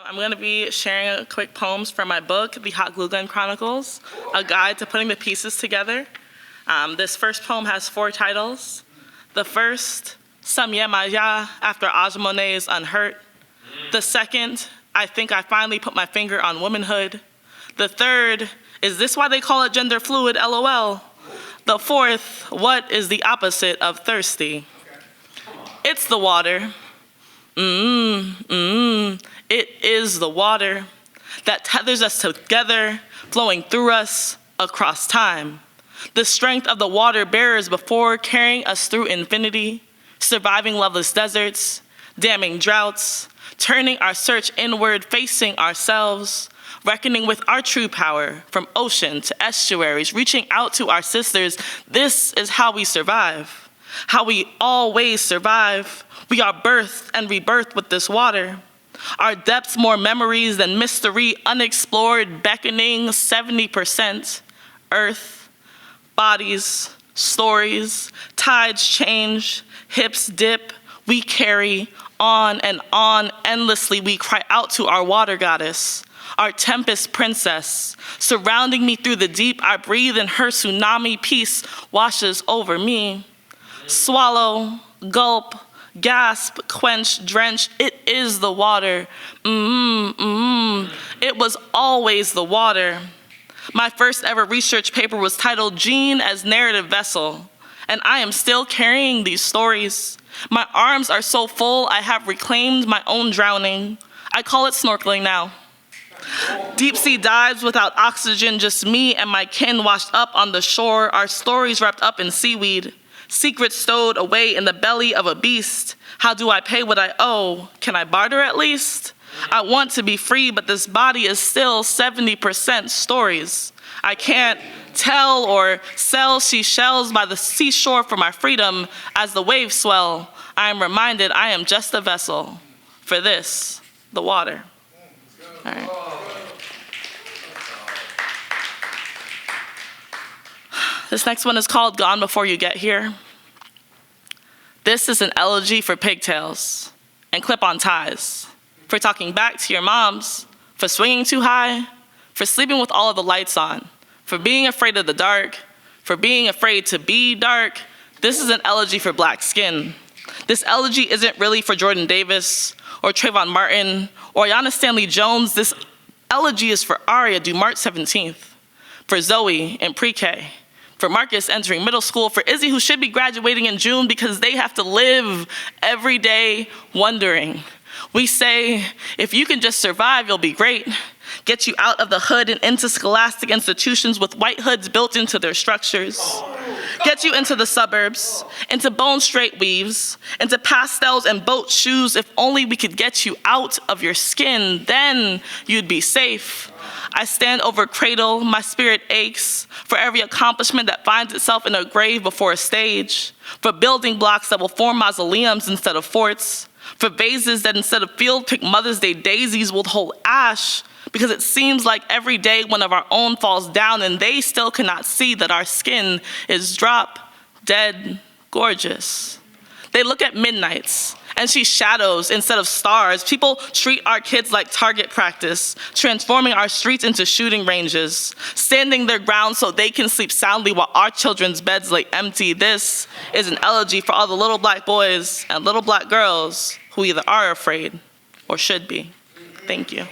I'm going to be sharing quick poems from my book, The Hot Glue Gun Chronicles, a guide to putting the pieces together. This first poem has 4 titles. The first, Some Yemaya, after Ajamone's Unhurt. The second, I think I finally put my finger on womanhood. The third, is this why they call it gender fluid, LOL? The fourth, what is the opposite of thirsty? It's the water. It is the water that tethers us together, flowing through us across time. The strength of the water bearers before, carrying us through infinity, surviving loveless deserts, damming droughts, turning our search inward, facing ourselves, reckoning with our true power, from ocean to estuaries, reaching out to our sisters. This is how we survive, how we always survive. We are birthed and rebirthed with this water. Our depths more memories than mystery, unexplored, beckoning, 70% earth, bodies, stories, tides change, hips dip, we carry on and on endlessly. We cry out to our water goddess, our tempest princess, surrounding me through the deep. I breathe in her tsunami, peace washes over me. Swallow, gulp, gasp, quench, drench, it is the water. It was always the water. My first ever research paper was titled Gene as Narrative Vessel, and I am still carrying these stories. My arms are so full, I have reclaimed my own drowning. I call it snorkeling now. Deep sea dives without oxygen, just me and my kin washed up on the shore, our stories wrapped up in seaweed. Secrets stowed away in the belly of a beast. How do I pay what I owe? Can I barter at least? I want to be free, but this body is still 70% stories. I can't tell or sell seashells by the seashore for my freedom. As the waves swell, I am reminded I am just a vessel for this, the water. All right. This next one is called Gone Before You Get Here. This is an elegy for pigtails and clip-on ties, for talking back to your moms, for swinging too high, for sleeping with all of the lights on, for being afraid of the dark, for being afraid to be dark. This is an elegy for black skin. This elegy isn't really for Jordan Davis or Trayvon Martin or Ayanna Stanley Jones. This elegy is for Aria due March 17th, for Zoe in pre-K, for Marcus entering middle school, for Izzy who should be graduating in June because they have to live every day wondering. We say, if you can just survive, you'll be great. Get you out of the hood and into scholastic institutions with white hoods built into their structures. Get you into the suburbs, into bone straight weaves, into pastels and boat shoes. If only we could get you out of your skin, then you'd be safe. I stand over cradle, my spirit aches for every accomplishment that finds itself in a grave before a stage, for building blocks that will form mausoleums instead of forts, for vases that instead of field pick Mother's Day daisies will hold ash, because it seems like every day one of our own falls down and they still cannot see that our skin is drop dead gorgeous. They look at midnights and see shadows instead of stars. People treat our kids like target practice, transforming our streets into shooting ranges, standing their ground so they can sleep soundly while our children's beds lay empty. This is an elegy for all the little black boys and little black girls who either are afraid or should be. Thank you.